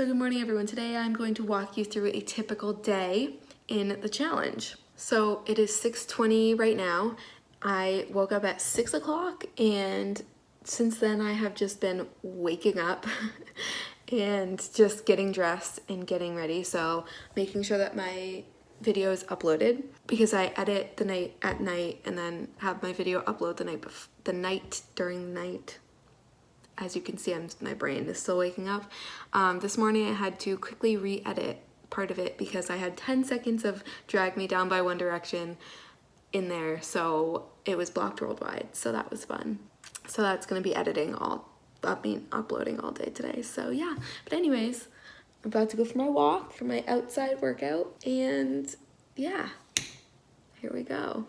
So good morning everyone. Today I'm going to walk you through a typical day in the challenge. So it is 6:20 right now. I woke up at 6 o'clock and since then I have just been waking up and just getting dressed and getting ready. So making sure that my video is uploaded because I edit the night at night and then have my video upload the night during the night. As you can see, my brain is still waking up. This morning I had to quickly re-edit part of it because I had 10 seconds of Drag Me Down by One Direction in there, so it was blocked worldwide, so that was fun. So that's gonna be uploading all day today, so yeah. But anyways, I'm about to go for my walk, for my outside workout, and yeah, here we go.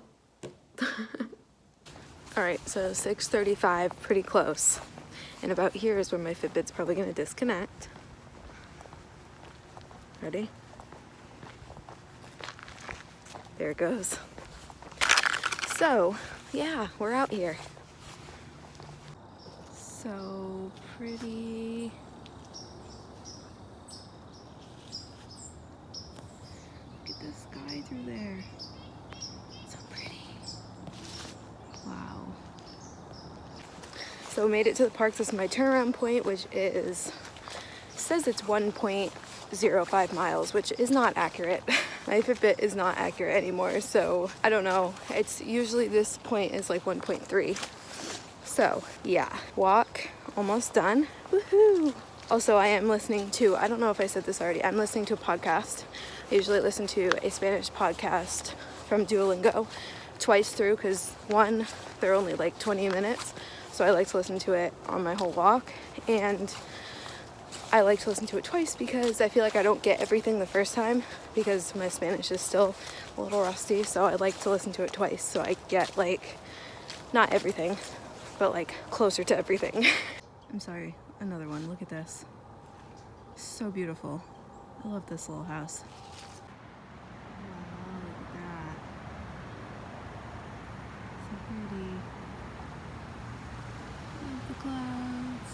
All right, so 6:35, pretty close. And about here is where my Fitbit's probably gonna disconnect. Ready? There it goes. So, yeah, we're out here. So pretty. Look at the sky through there. So pretty. Wow. So made it to the park. This is my turnaround point, which says it's 1.05 miles, which is not accurate. My Fitbit is not accurate anymore, so I don't know. It's usually this point is like 1.3. So yeah, walk almost done. Woohoo! Also, I am listening to, I don't know if I said this already, I'm listening to a podcast. I usually listen to a Spanish podcast from Duolingo twice through because one, they're only like 20 minutes. So I like to listen to it on my whole walk, and I like to listen to it twice because I feel like I don't get everything the first time because my Spanish is still a little rusty, so I like to listen to it twice so I get like, not everything, but like closer to everything. I'm sorry, another one, look at this. So beautiful. I love this little house. Wow, look at that. So pretty. Clouds.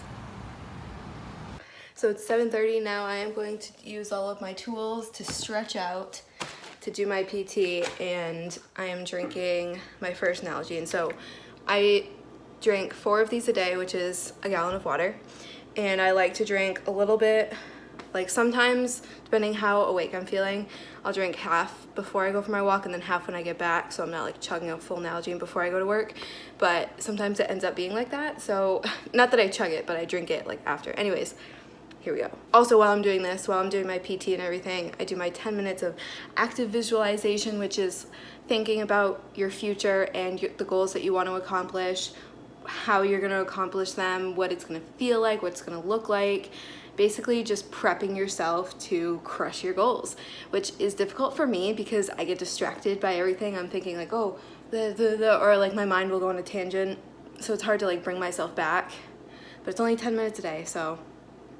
So it's 7:30 now. I am going to use all of my tools to stretch out to do my PT, and I am drinking my first Nalgene. So I drink 4 of these a day, which is a gallon of water, and I like to drink a little bit, like sometimes depending how awake I'm feeling, I'll drink half before I go for my walk and then half when I get back, so I'm not like chugging a full Nalgene before I go to work. But sometimes it ends up being like that, so not that I chug it, but I drink it like after. Anyways, here we go. Also, while I'm doing this, while I'm doing my PT and everything, I do my 10 minutes of active visualization, which is thinking about your future and the goals that you want to accomplish, how you're going to accomplish them, what it's going to feel like, what it's going to look like. Basically just prepping yourself to crush your goals, which is difficult for me because I get distracted by everything. I'm thinking like, oh, or like my mind will go on a tangent. So it's hard to like bring myself back, but it's only 10 minutes a day. So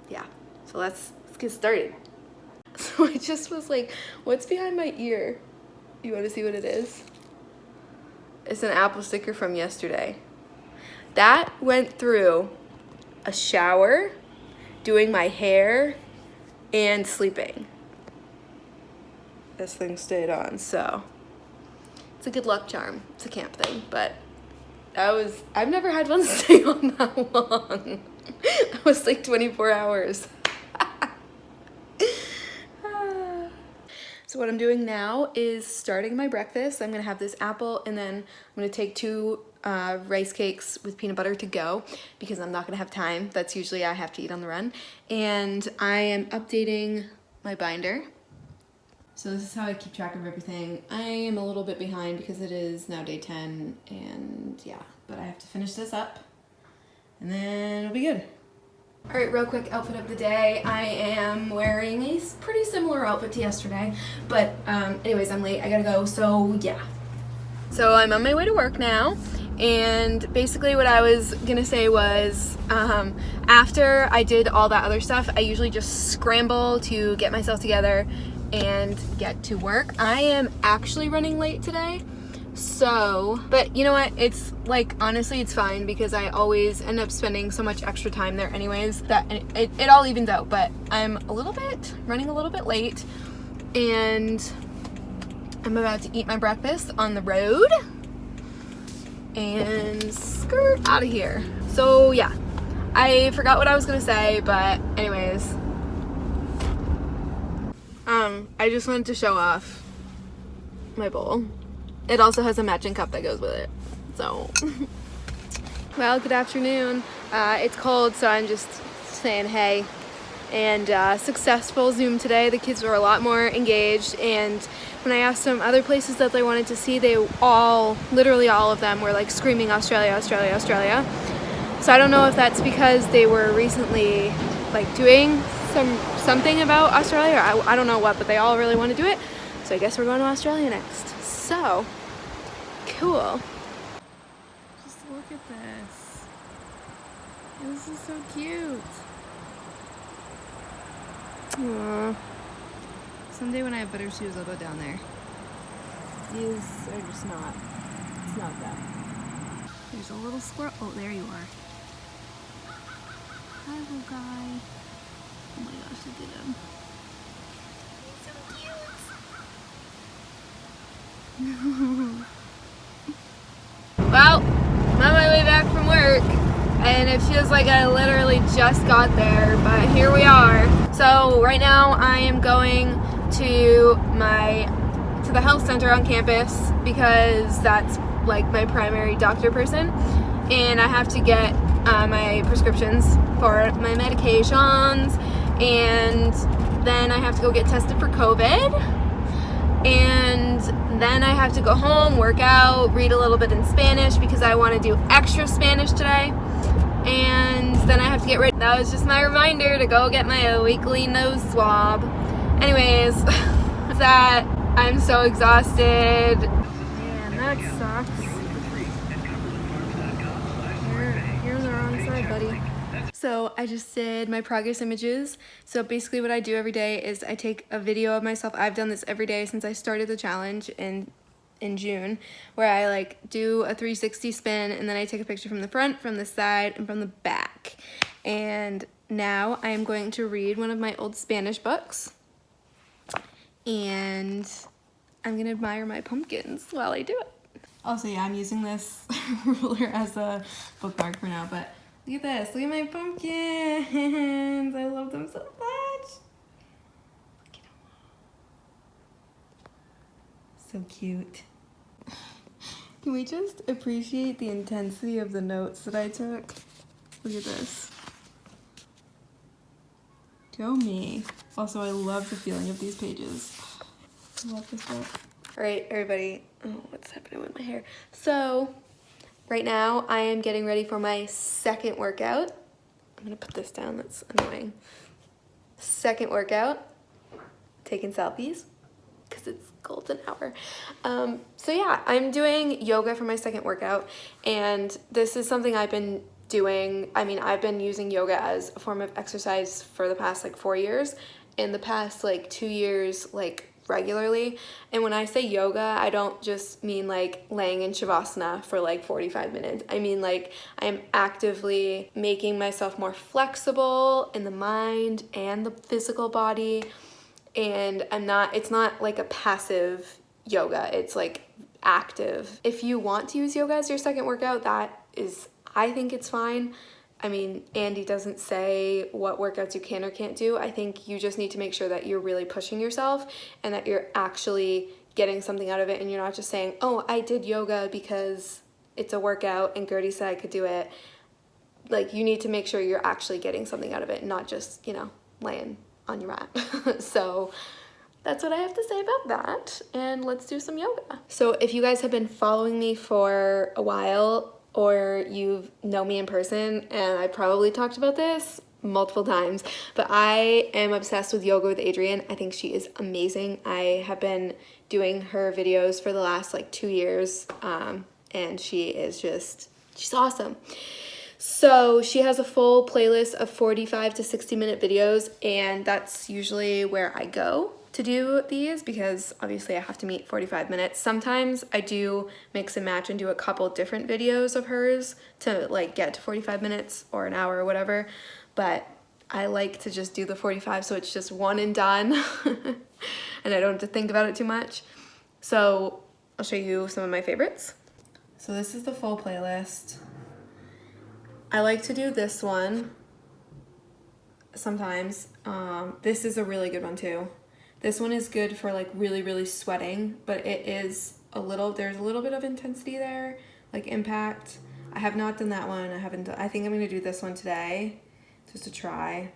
yeah, so let's get started. So I just was like, what's behind my ear? You want to see what it is? It's an Apple sticker from yesterday. That went through a shower, doing my hair, and sleeping. This thing stayed on, so it's a good luck charm. It's a camp thing, but I've never had one stay on that long. That was like 24 hours. So what I'm doing now is starting my breakfast. I'm gonna have this apple, and then I'm gonna take 2 rice cakes with peanut butter to go because I'm not gonna have time. That's usually I have to eat on the run. And I am updating my binder. So this is how I keep track of everything. I am a little bit behind because it is now day 10, and yeah, but I have to finish this up and then it'll be good. All right, real quick outfit of the day. I am wearing a pretty similar outfit to yesterday, but anyways, I'm late, I gotta go, so yeah. So I'm on my way to work now, and basically what I was gonna say was after I did all that other stuff, I usually just scramble to get myself together and get to work. I am actually running late today, So, but you know what? It's like, honestly, it's fine because I always end up spending so much extra time there anyways that it all evens out. But I'm running a little bit late, and I'm about to eat my breakfast on the road and skirt out of here. So yeah, I forgot what I was gonna say, but anyways, I just wanted to show off my bowl. It also has a matching cup that goes with it. So, well, good afternoon. It's cold, so I'm just saying hey. And successful Zoom today. The kids were a lot more engaged, and when I asked them other places that they wanted to see, they literally all of them were like screaming Australia, Australia, Australia. So I don't know if that's because they were recently like doing something about Australia, or I don't know what, but they all really want to do it. So I guess we're going to Australia next. So cool. Just look at this. This is so cute. Aww. Someday when I have better shoes, I'll go down there. These are just not, it's not that. There's a little squirrel. Oh, there you are. Hi, little guy. Oh my gosh, look at him. He's so cute. Well, I'm on my way back from work, and it feels like I literally just got there, but here we are. So right now I am going to the health center on campus because that's like my primary doctor person, and I have to get my prescriptions for my medications, and then I have to go get tested for COVID, and then I have to go home, work out, read a little bit in Spanish because I want to do extra Spanish today, and then I have to get ready. That was just my reminder to go get my weekly nose swab. Anyways, that I'm so exhausted. Man, that sucks. You're the wrong side, buddy. So I just did my progress images. So basically what I do every day is I take a video of myself. I've done this every day since I started the challenge in June, where I like do a 360 spin, and then I take a picture from the front, from the side, and from the back. And now I am going to read one of my old Spanish books, and I'm gonna admire my pumpkins while I do it. Also, yeah, I'm using this ruler as a bookmark for now, but look at this. Look at my pumpkins. I love them so much. Look at them. So cute. Can we just appreciate the intensity of the notes that I took? Look at this. Go me. Also, I love the feeling of these pages. I love this book. All right, everybody. Oh, what's happening with my hair? So, right now, I am getting ready for my second workout. I'm gonna put this down, that's annoying. Second workout, taking selfies, because it's golden hour. So yeah, I'm doing yoga for my second workout, and this is something I've been doing. I mean, I've been using yoga as a form of exercise for the past like 4 years. In the past like 2 years, like regularly. And when I say yoga, I don't just mean like laying in Shavasana for like 45 minutes. I mean like I'm actively making myself more flexible in the mind and the physical body. And it's not like a passive yoga, it's like active. If you want to use yoga as your second workout, I think it's fine. I mean, Andy doesn't say what workouts you can or can't do. I think you just need to make sure that you're really pushing yourself and that you're actually getting something out of it, and you're not just saying, oh, I did yoga because it's a workout and Gertie said I could do it. Like, you need to make sure you're actually getting something out of it, not just, laying on your mat. So that's what I have to say about that, and let's do some yoga. So if you guys have been following me for a while, or you know me in person, and I probably talked about this multiple times, but I am obsessed with Yoga with Adriene. I think she is amazing. I have been doing her videos for the last like 2 years, and she's awesome. So she has a full playlist of 45 to 60 minute videos, and that's usually where I go to do these because obviously I have to meet 45 minutes. Sometimes I do mix and match and do a couple different videos of hers to like get to 45 minutes or an hour or whatever, but I like to just do the 45 so it's just one and done and I don't have to think about it too much. So I'll show you some of my favorites. So this is the full playlist. I like to do this one sometimes. This is a really good one too. This one is good for like really sweating, but it is there's a little bit of intensity there, like impact. I have not done that one. I think I'm gonna do this one today, just to try.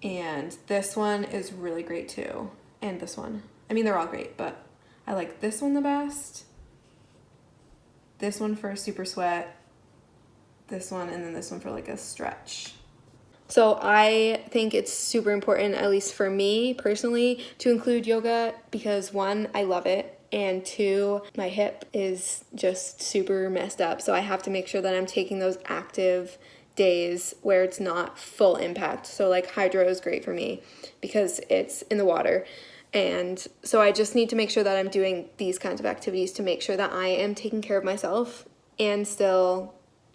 And this one is really great too. And this one. I mean, they're all great, but I like this one the best. This one for a super sweat. This one, and then this one for like a stretch. So I think it's super important, at least for me personally, to include yoga because one, I love it, and two, my hip is just super messed up. So I have to make sure that I'm taking those active days where it's not full impact. So like hydro is great for me because it's in the water. And so I just need to make sure that I'm doing these kinds of activities to make sure that I am taking care of myself and still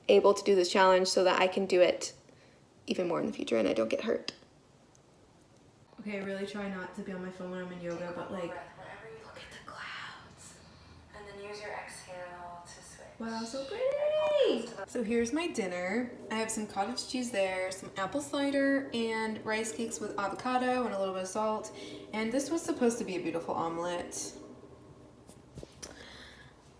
able to do this challenge so that I can do it even more in the future and I don't get hurt. Okay, I really try not to be on my phone when I'm in yoga, but like, look at the clouds. And then use your exhale to switch. Wow, so pretty! So here's my dinner. I have some cottage cheese there, some apple cider, and rice cakes with avocado and a little bit of salt. And this was supposed to be a beautiful omelet.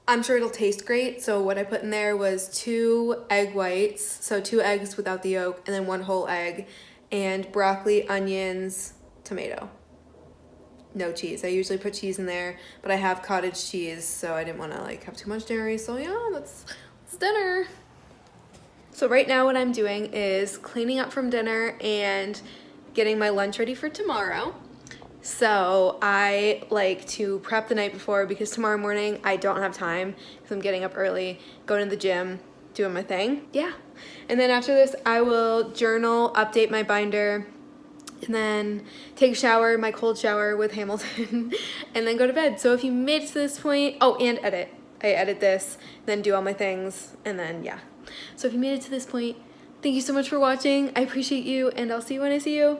I'm sure it'll taste great, so what I put in there was 2 egg whites, so 2 eggs without the yolk, and then 1 whole egg, and broccoli, onions, tomato. No cheese. I usually put cheese in there, but I have cottage cheese, so I didn't want to like have too much dairy, so yeah, that's dinner. So right now what I'm doing is cleaning up from dinner and getting my lunch ready for tomorrow. So I like to prep the night before because tomorrow morning I don't have time because I'm getting up early, going to the gym, doing my thing. Yeah. And then after this, I will journal, update my binder, and then take a shower, my cold shower with Hamilton, and then go to bed. So if you made it to this point, oh, and edit. I edit this, then do all my things, and then yeah. So if you made it to this point, thank you so much for watching. I appreciate you, and I'll see you when I see you.